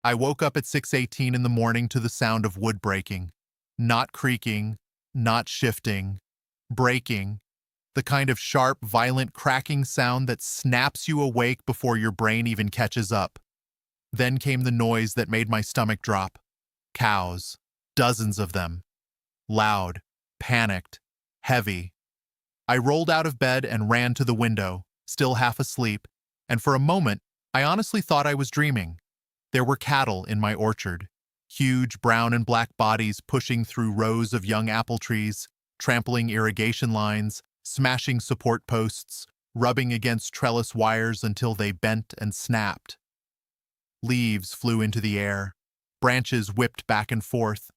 I woke up at 6:18 in the morning to the sound of wood breaking. Not creaking, not shifting, breaking. The kind of sharp, violent cracking sound that snaps you awake before your brain even catches up. Then came the noise that made my stomach drop. Cows. Dozens of them. Loud, panicked, heavy. I rolled out of bed and ran to the window, still half asleep, and for a moment, I honestly thought I was dreaming. There were cattle in my orchard, huge brown and black bodies pushing through rows of young apple trees, trampling irrigation lines, smashing support posts, rubbing against trellis wires until they bent and snapped. Leaves flew into the air, branches whipped back and forth.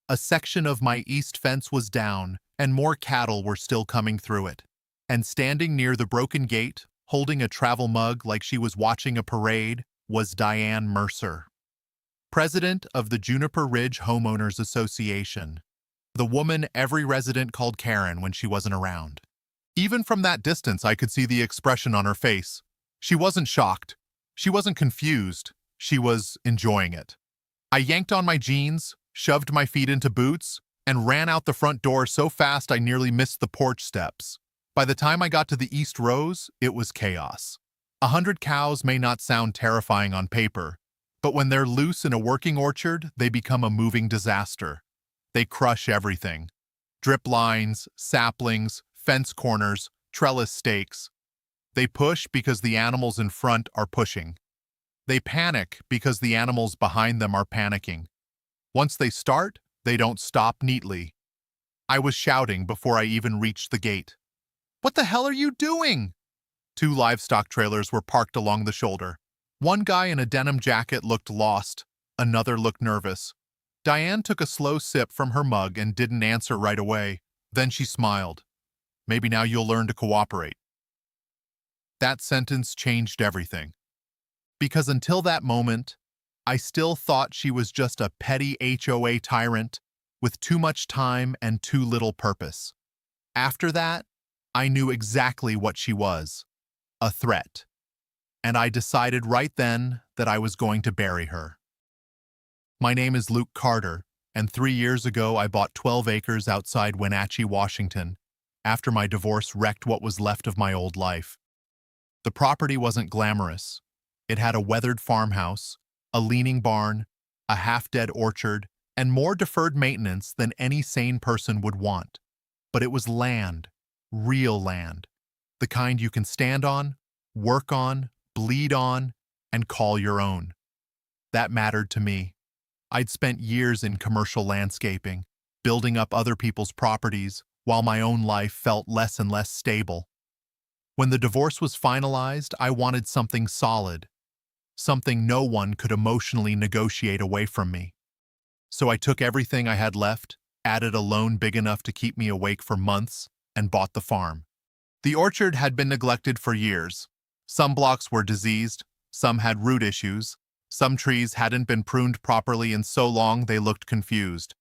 A section of my east fence was down, and more cattle were still coming through it. And standing near the broken gate, holding a travel mug like she was watching a parade, was Diane Mercer, president of the Juniper Ridge Homeowners Association, the woman every resident called Karen when she wasn't around. Even from that distance, I could see the expression on her face. She wasn't shocked. She wasn't confused. She was enjoying it. I yanked on my jeans, shoved my feet into boots, and ran out the front door so fast I nearly missed the porch steps. By the time I got to the east rows, it was chaos. 100 cows may not sound terrifying on paper, but when they're loose in a working orchard, they become a moving disaster. They crush everything. Drip lines, saplings, fence corners, trellis stakes. They push because the animals in front are pushing. They panic because the animals behind them are panicking. Once they start, they don't stop neatly. I was shouting before I even reached the gate. "What the hell are you doing?" 2 livestock trailers were parked along the shoulder. One guy in a denim jacket looked lost. Another looked nervous. Diane took a slow sip from her mug and didn't answer right away. Then she smiled. "Maybe now you'll learn to cooperate." That sentence changed everything. Because until that moment, I still thought she was just a petty HOA tyrant with too much time and too little purpose. After that, I knew exactly what she was. A threat. And I decided right then that I was going to bury her. My name is Luke Carter, and 3 years ago I bought 12 acres outside Wenatchee, Washington, after my divorce wrecked what was left of my old life. The property wasn't glamorous. It had a weathered farmhouse, a leaning barn, a half-dead orchard, and more deferred maintenance than any sane person would want. But it was land, real land, the kind you can stand on, work on, bleed on, and call your own. That mattered to me. I'd spent years in commercial landscaping, building up other people's properties, while my own life felt less and less stable. When the divorce was finalized, I wanted something solid, something no one could emotionally negotiate away from me. So I took everything I had left, added a loan big enough to keep me awake for months, and bought the farm. The orchard had been neglected for years. Some blocks were diseased, some had root issues, some trees hadn't been pruned properly in so long they looked confused.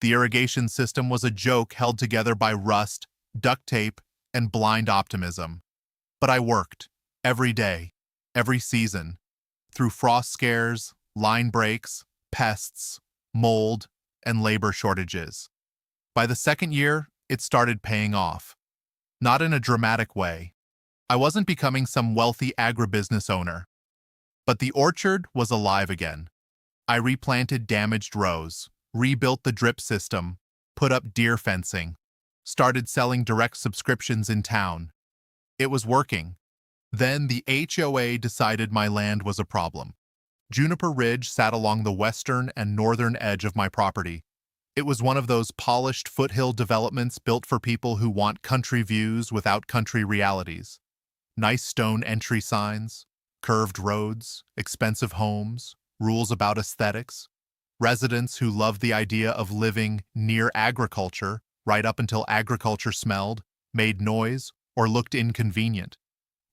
The irrigation system was a joke held together by rust, duct tape, and blind optimism. But I worked, every day, every season, through frost scares, line breaks, pests, mold, and labor shortages. By the second year, it started paying off. Not in a dramatic way. I wasn't becoming some wealthy agribusiness owner. But the orchard was alive again. I replanted damaged rows, rebuilt the drip system, put up deer fencing, started selling direct subscriptions in town. It was working. Then the HOA decided my land was a problem. Juniper Ridge sat along the western and northern edge of my property. It was one of those polished foothill developments built for people who want country views without country realities. Nice stone entry signs, curved roads, expensive homes, rules about aesthetics. Residents who loved the idea of living near agriculture, right up until agriculture smelled, made noise, or looked inconvenient.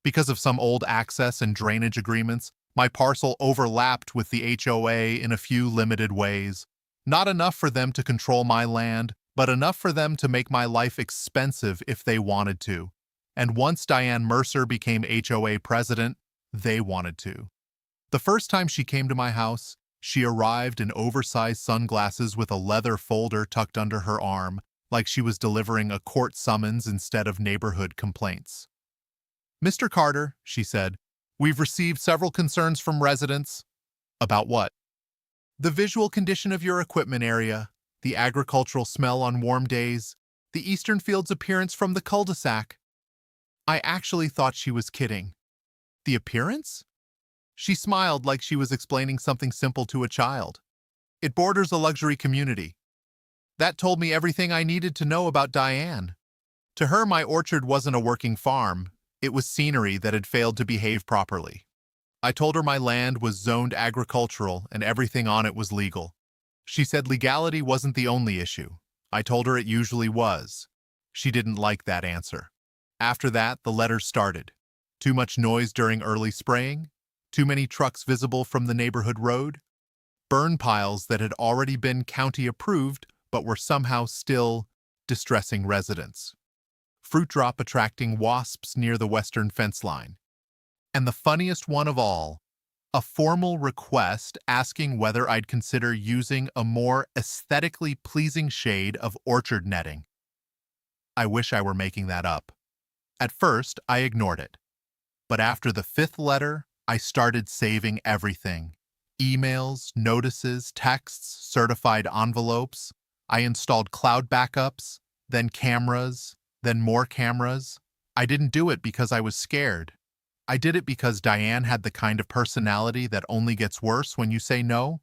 Because of some old access and drainage agreements, my parcel overlapped with the HOA in a few limited ways. Not enough for them to control my land, but enough for them to make my life expensive if they wanted to. And once Diane Mercer became HOA president, they wanted to. The first time she came to my house, She arrived in oversized sunglasses with a leather folder tucked under her arm, like she was delivering a court summons instead of neighborhood complaints. "Mr. Carter," she said, "we've received several concerns from residents." "About what?" "The visual condition of your equipment area, the agricultural smell on warm days, the eastern field's appearance from the cul-de-sac." I actually thought she was kidding. "The appearance?" She smiled like she was explaining something simple to a child. "It borders a luxury community." That told me everything I needed to know about Diane. To her, my orchard wasn't a working farm. It was scenery that had failed to behave properly. I told her my land was zoned agricultural and everything on it was legal. She said legality wasn't the only issue. I told her it usually was. She didn't like that answer. After that, the letters started. Too much noise during early spraying, too many trucks visible from the neighborhood road, burn piles that had already been county approved but were somehow still distressing residents, fruit drop attracting wasps near the western fence line, and the funniest one of all, a formal request asking whether I'd consider using a more aesthetically pleasing shade of orchard netting. I wish I were making that up. At first, I ignored it. But after the fifth letter, I started saving everything. Emails, notices, texts, certified envelopes. I installed cloud backups, then cameras, then more cameras. I didn't do it because I was scared. I did it because Diane had the kind of personality that only gets worse when you say no,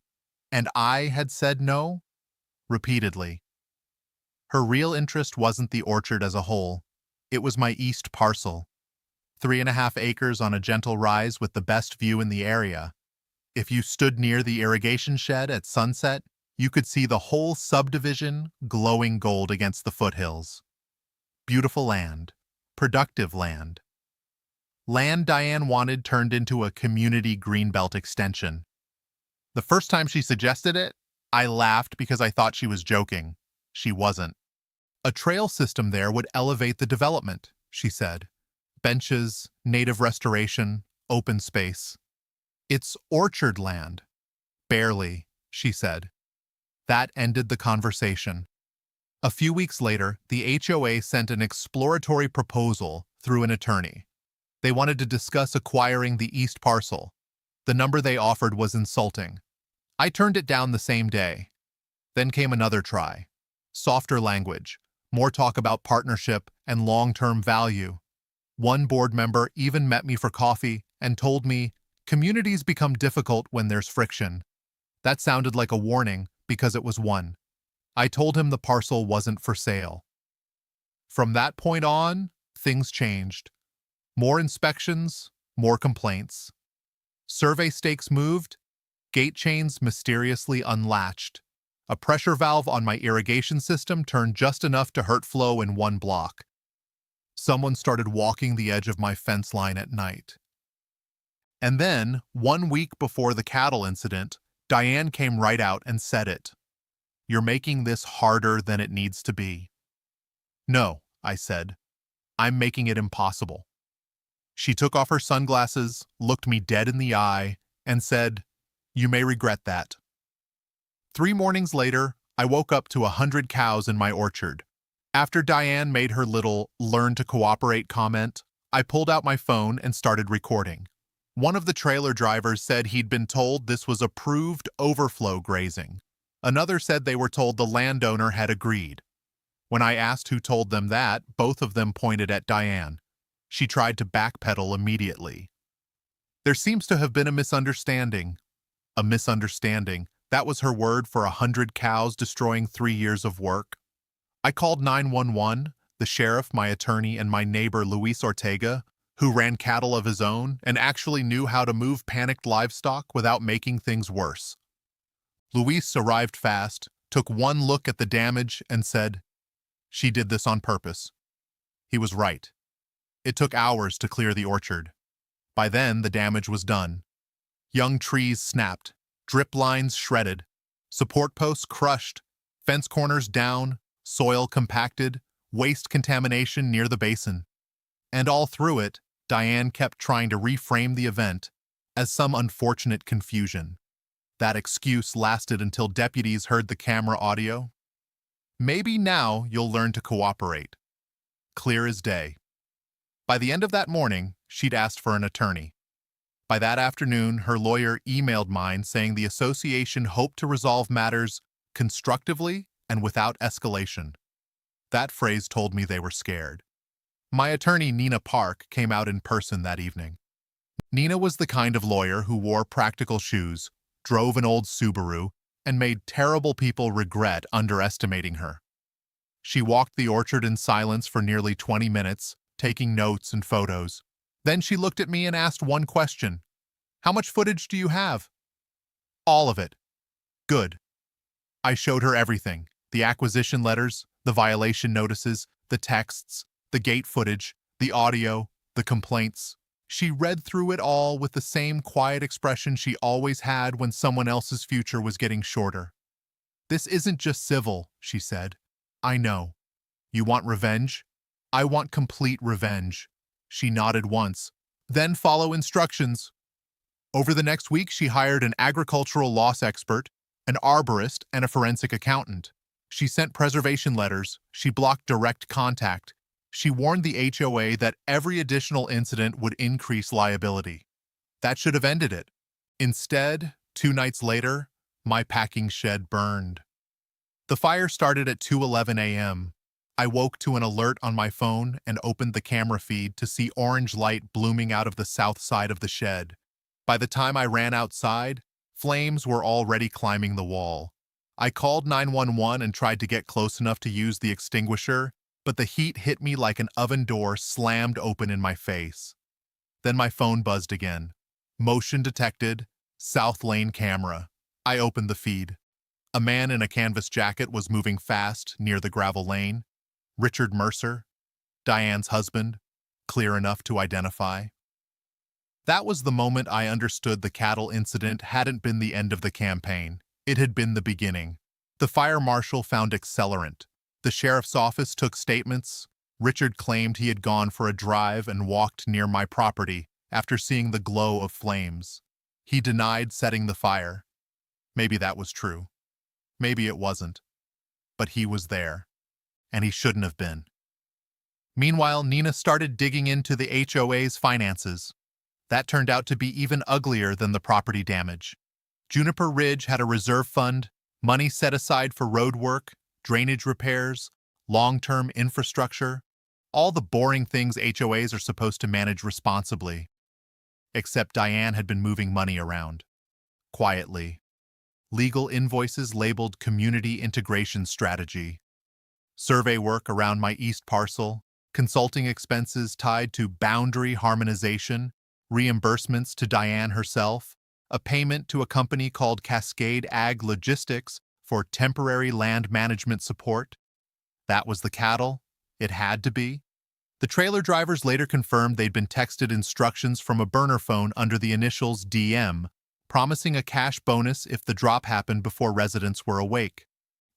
and I had said no repeatedly. Her real interest wasn't the orchard as a whole. It was my east parcel. 3.5 acres on a gentle rise with the best view in the area. If you stood near the irrigation shed at sunset, you could see the whole subdivision glowing gold against the foothills. Beautiful land. Productive land. Land Diane wanted turned into a community greenbelt extension. The first time she suggested it, I laughed because I thought she was joking. She wasn't. "A trail system there would elevate the development," she said. "Benches, native restoration, open space." "It's orchard land." "Barely," she said. That ended the conversation. A few weeks later, the HOA sent an exploratory proposal through an attorney. They wanted to discuss acquiring the east parcel. The number they offered was insulting. I turned it down the same day. Then came another try. Softer language, more talk about partnership and long-term value. One board member even met me for coffee and told me, "Communities become difficult when there's friction." That sounded like a warning because it was one. I told him the parcel wasn't for sale. From that point on, things changed. More inspections, more complaints. Survey stakes moved, gate chains mysteriously unlatched. A pressure valve on my irrigation system turned just enough to hurt flow in one block. Someone started walking the edge of my fence line at night. And then, 1 week before the cattle incident, Diane came right out and said it. "You're making this harder than it needs to be." "No," I said. "I'm making it impossible." She took off her sunglasses, looked me dead in the eye, and said, "You may regret that." 3 mornings later, I woke up to 100 cows in my orchard. After Diane made her little "learn to cooperate" comment, I pulled out my phone and started recording. One of the trailer drivers said he'd been told this was approved overflow grazing. Another said they were told the landowner had agreed. When I asked who told them that, both of them pointed at Diane. She tried to backpedal immediately. There seems to have been a misunderstanding. A misunderstanding. That was her word for 100 cows destroying 3 years of work. I called 911, the sheriff, my attorney, and my neighbor Luis Ortega, who ran cattle of his own and actually knew how to move panicked livestock without making things worse. Luis arrived fast, took one look at the damage, and said, "She did this on purpose." He was right. It took hours to clear the orchard. By then, the damage was done. Young trees snapped, drip lines shredded, support posts crushed, fence corners down, soil compacted, waste contamination near the basin. And all through it, Diane kept trying to reframe the event as some unfortunate confusion. That excuse lasted until deputies heard the camera audio. Maybe now you'll learn to cooperate. Clear as day. By the end of that morning, she'd asked for an attorney. By that afternoon, her lawyer emailed mine saying the association hoped to resolve matters constructively and without escalation. That phrase told me they were scared. My attorney, Nina Park, came out in person that evening. Nina was the kind of lawyer who wore practical shoes, drove an old Subaru, and made terrible people regret underestimating her. She walked the orchard in silence for nearly 20 minutes, taking notes and photos. Then she looked at me and asked one question. "How much footage do you have?" "All of it." "Good." I showed her everything: the acquisition letters, the violation notices, the texts, the gate footage, the audio, the complaints. She read through it all with the same quiet expression she always had when someone else's future was getting shorter. "This isn't just civil," she said. "I know. You want revenge? I want complete revenge." She nodded once. "Then follow instructions." Over the next week, she hired an agricultural loss expert, an arborist, and a forensic accountant. She sent preservation letters. She blocked direct contact. She warned the HOA that every additional incident would increase liability. That should have ended it. Instead, 2 nights later, my packing shed burned. The fire started at 2:11 a.m. I woke to an alert on my phone and opened the camera feed to see orange light blooming out of the south side of the shed. By the time I ran outside, flames were already climbing the wall. I called 911 and tried to get close enough to use the extinguisher, but the heat hit me like an oven door slammed open in my face. Then my phone buzzed again. Motion detected, South Lane camera. I opened the feed. A man in a canvas jacket was moving fast near the gravel lane. Richard Mercer, Diane's husband, clear enough to identify. That was the moment I understood the cattle incident hadn't been the end of the campaign. It had been the beginning. The fire marshal found accelerant. The sheriff's office took statements. Richard claimed he had gone for a drive and walked near my property after seeing the glow of flames. He denied setting the fire. Maybe that was true. Maybe it wasn't. But he was there, and he shouldn't have been. Meanwhile, Nina started digging into the HOA's finances. That turned out to be even uglier than the property damage. Juniper Ridge had a reserve fund, money set aside for road work, drainage repairs, long-term infrastructure, all the boring things HOAs are supposed to manage responsibly. Except Diane had been moving money around. Quietly. Legal invoices labeled Community Integration Strategy. Survey work around my east parcel, consulting expenses tied to boundary harmonization, reimbursements to Diane herself, a payment to a company called Cascade Ag Logistics for temporary land management support. That was the cattle. It had to be. The trailer drivers later confirmed they'd been texted instructions from a burner phone under the initials DM, promising a cash bonus if the drop happened before residents were awake.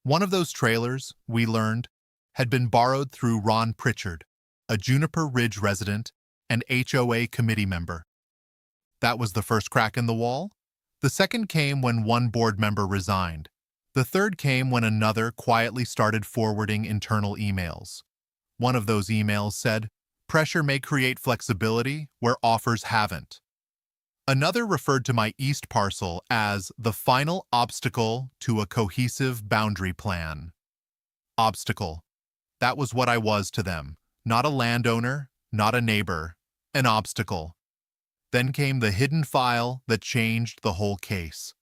One of those trailers, we learned, had been borrowed through Ron Pritchard, a Juniper Ridge resident and HOA committee member. That was the first crack in the wall. The second came when one board member resigned. The third came when another quietly started forwarding internal emails. One of those emails said, "Pressure may create flexibility where offers haven't." Another referred to my east parcel as the final obstacle to a cohesive boundary plan. Obstacle. That was what I was to them. Not a landowner, not a neighbor, an obstacle. Then came the hidden file that changed the whole case.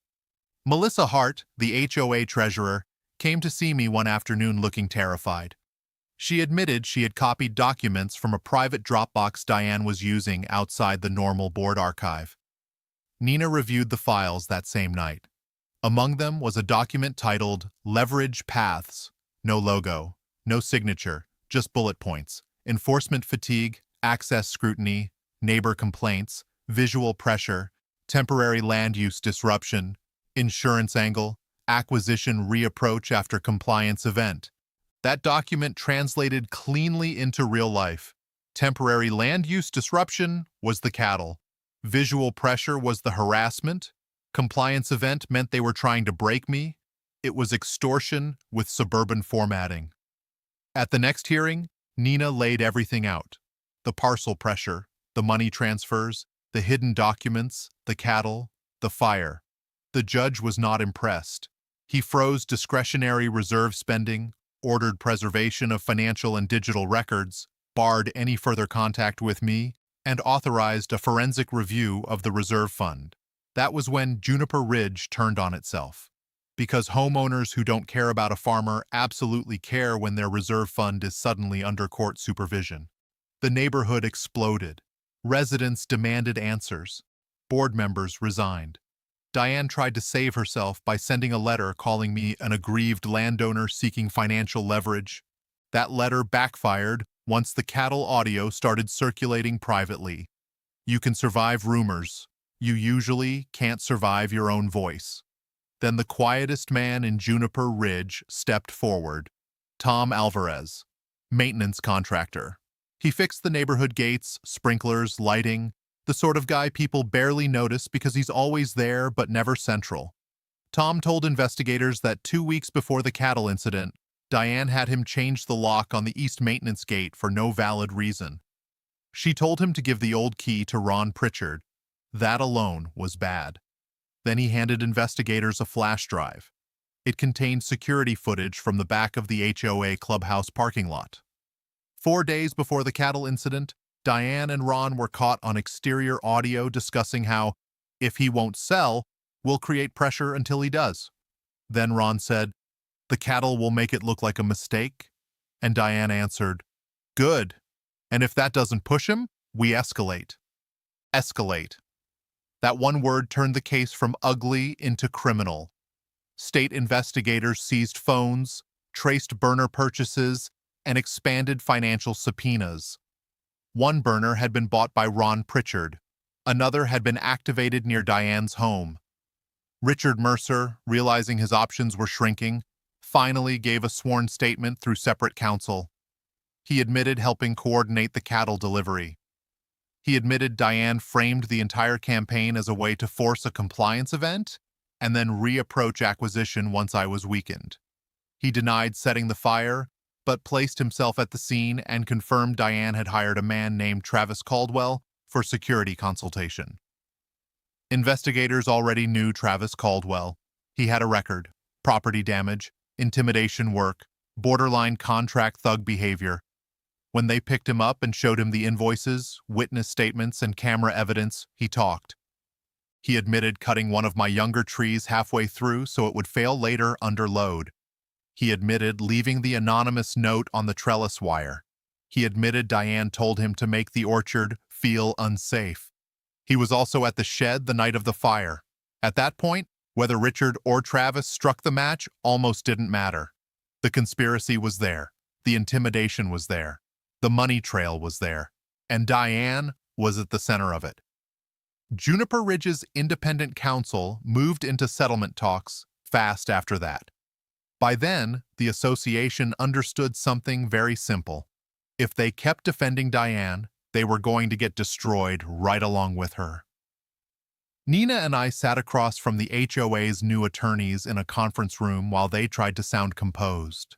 Melissa Hart, the HOA treasurer, came to see me one afternoon looking terrified. She admitted she had copied documents from a private Dropbox Diane was using outside the normal board archive. Nina reviewed the files that same night. Among them was a document titled Leverage Paths. No logo, no signature, just bullet points. Enforcement fatigue, access scrutiny, neighbor complaints, visual pressure, temporary land use disruption, insurance angle, acquisition reapproach after compliance event. That document translated cleanly into real life. Temporary land use disruption was the cattle. Visual pressure was the harassment. Compliance event meant they were trying to break me. It was extortion with suburban formatting. At the next hearing, Nina laid everything out. The parcel pressure, the money transfers, the hidden documents, the cattle, the fire. The judge was not impressed. He froze discretionary reserve spending, ordered preservation of financial and digital records, barred any further contact with me, and authorized a forensic review of the reserve fund. That was when Juniper Ridge turned on itself. Because homeowners who don't care about a farmer absolutely care when their reserve fund is suddenly under court supervision. The neighborhood exploded. Residents demanded answers. Board members resigned. Diane tried to save herself by sending a letter calling me an aggrieved landowner seeking financial leverage. That letter backfired once the cattle audio started circulating privately. You can survive rumors. You usually can't survive your own voice. Then the quietest man in Juniper Ridge stepped forward. Tom Alvarez, maintenance contractor. He fixed the neighborhood gates, sprinklers, lighting, the sort of guy people barely notice because he's always there but never central. Tom told investigators that 2 weeks before the cattle incident, Diane had him change the lock on the east maintenance gate for no valid reason. She told him to give the old key to Ron Pritchard. That alone was bad. Then he handed investigators a flash drive. It contained security footage from the back of the HOA clubhouse parking lot. 4 days before the cattle incident, Diane and Ron were caught on exterior audio discussing how, if he won't sell, we'll create pressure until he does. Then Ron said, "The cattle will make it look like a mistake." And Diane answered, "Good. And if that doesn't push him, we escalate." Escalate. That one word turned the case from ugly into criminal. State investigators seized phones, traced burner purchases, and expanded financial subpoenas. One burner had been bought by Ron Pritchard. Another had been activated near Diane's home. Richard Mercer, realizing his options were shrinking, finally gave a sworn statement through separate counsel. He admitted helping coordinate the cattle delivery. He admitted Diane framed the entire campaign as a way to force a compliance event and then reapproach acquisition once I was weakened. He denied setting the fire, but placed himself at the scene and confirmed Diane had hired a man named Travis Caldwell for security consultation. Investigators already knew Travis Caldwell. He had a record: property damage, intimidation work, borderline contract thug behavior. When they picked him up and showed him the invoices, witness statements, and camera evidence, he talked. He admitted cutting one of my younger trees halfway through so it would fail later under load. He admitted leaving the anonymous note on the trellis wire. He admitted Diane told him to make the orchard feel unsafe. He was also at the shed the night of the fire. At that point, whether Richard or Travis struck the match almost didn't matter. The conspiracy was there. The intimidation was there. The money trail was there. And Diane was at the center of it. Juniper Ridge's independent counsel moved into settlement talks fast after that. By then, the association understood something very simple. If they kept defending Diane, they were going to get destroyed right along with her. Nina and I sat across from the HOA's new attorneys in a conference room while they tried to sound composed.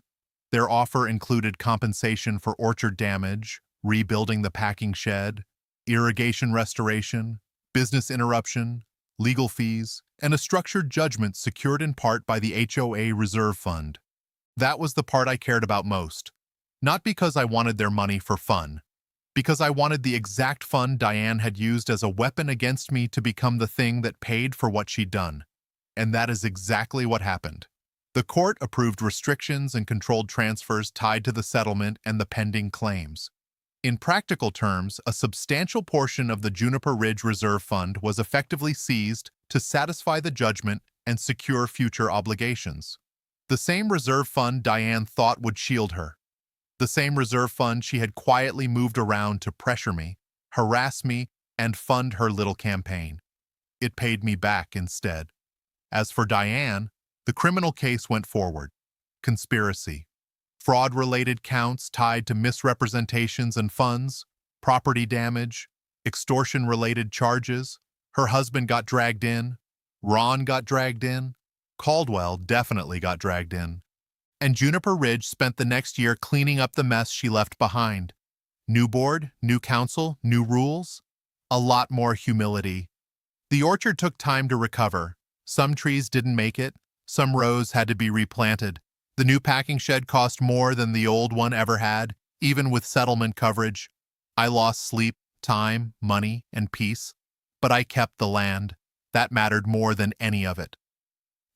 Their offer included compensation for orchard damage, rebuilding the packing shed, irrigation restoration, business interruption, legal fees, and a structured judgment secured in part by the HOA Reserve Fund. That was the part I cared about most. Not because I wanted their money for fun, because I wanted the exact fund Diane had used as a weapon against me to become the thing that paid for what she'd done. And that is exactly what happened. The court approved restrictions and controlled transfers tied to the settlement and the pending claims. In practical terms, a substantial portion of the Juniper Ridge Reserve Fund was effectively seized to satisfy the judgment and secure future obligations. The same reserve fund Diane thought would shield her. The same reserve fund she had quietly moved around to pressure me, harass me, and fund her little campaign. It paid me back instead. As for Diane, the criminal case went forward. Conspiracy. Fraud-related counts tied to misrepresentations and funds, property damage, extortion-related charges. Her husband got dragged in. Ron got dragged in. Caldwell definitely got dragged in. And Juniper Ridge spent the next year cleaning up the mess she left behind. New board, new council, new rules. A lot more humility. The orchard took time to recover. Some trees didn't make it. Some rows had to be replanted. The new packing shed cost more than the old one ever had, even with settlement coverage. I lost sleep, time, money, and peace. But I kept the land. That mattered more than any of it.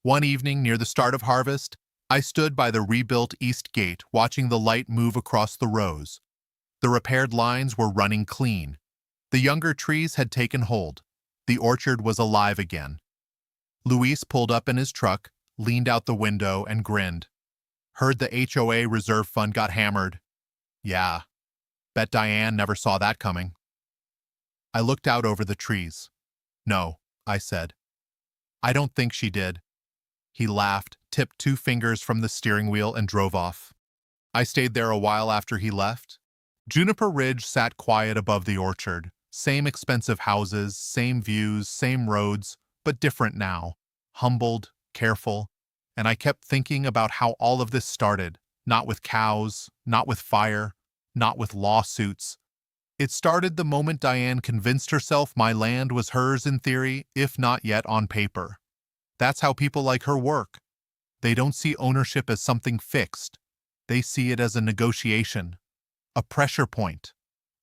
One evening near the start of harvest, I stood by the rebuilt east gate watching the light move across the rows. The repaired lines were running clean. The younger trees had taken hold. The orchard was alive again. Luis pulled up in his truck, leaned out the window, and grinned. Heard the HOA reserve fund got hammered. Yeah, bet Diane never saw that coming. I looked out over the trees. No, I said. I don't think she did. He laughed, tipped 2 fingers from the steering wheel, and drove off. I stayed there a while after he left. Juniper Ridge sat quiet above the orchard. Same expensive houses, same views, same roads, but different now. Humbled, careful. And I kept thinking about how all of this started. Not with cows, not with fire, not with lawsuits. It started the moment Diane convinced herself my land was hers in theory, if not yet on paper. That's how people like her work. They don't see ownership as something fixed. They see it as a negotiation, a pressure point,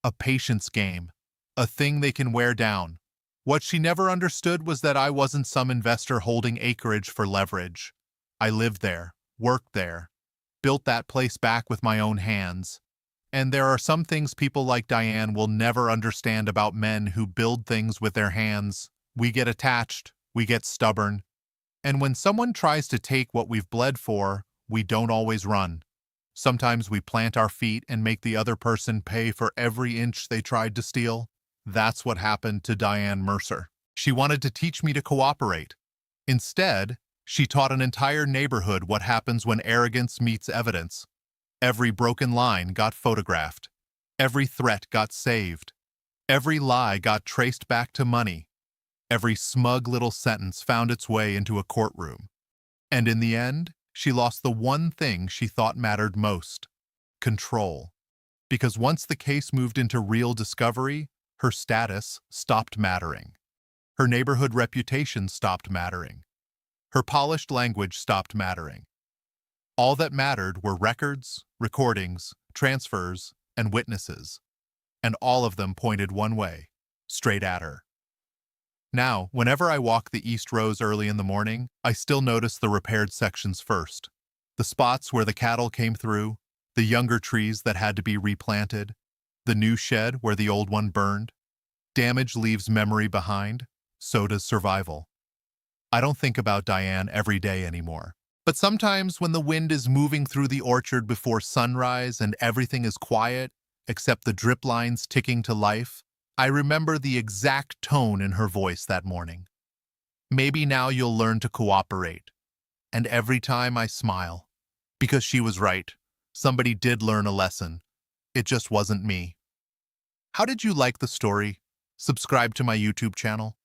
a patience game, a thing they can wear down. What she never understood was that I wasn't some investor holding acreage for leverage. I lived there, worked there, built that place back with my own hands. And there are some things people like Diane will never understand about men who build things with their hands. We get attached, we get stubborn. And when someone tries to take what we've bled for, we don't always run. Sometimes we plant our feet and make the other person pay for every inch they tried to steal. That's what happened to Diane Mercer. She wanted to teach me to cooperate. Instead, she taught an entire neighborhood what happens when arrogance meets evidence. Every broken line got photographed. Every threat got saved. Every lie got traced back to money. Every smug little sentence found its way into a courtroom. And in the end, she lost the one thing she thought mattered most: control. Because once the case moved into real discovery, her status stopped mattering. Her neighborhood reputation stopped mattering. Her polished language stopped mattering. All that mattered were records, recordings, transfers, and witnesses. And all of them pointed one way, straight at her. Now, whenever I walk the east rows early in the morning, I still notice the repaired sections first. The spots where the cattle came through, the younger trees that had to be replanted, the new shed where the old one burned. Damage leaves memory behind, so does survival. I don't think about Diane every day anymore. But sometimes when the wind is moving through the orchard before sunrise and everything is quiet, except the drip lines ticking to life, I remember the exact tone in her voice that morning. Maybe now you'll learn to cooperate. And every time I smile. Because she was right. Somebody did learn a lesson. It just wasn't me. How did you like the story? Subscribe to my YouTube channel.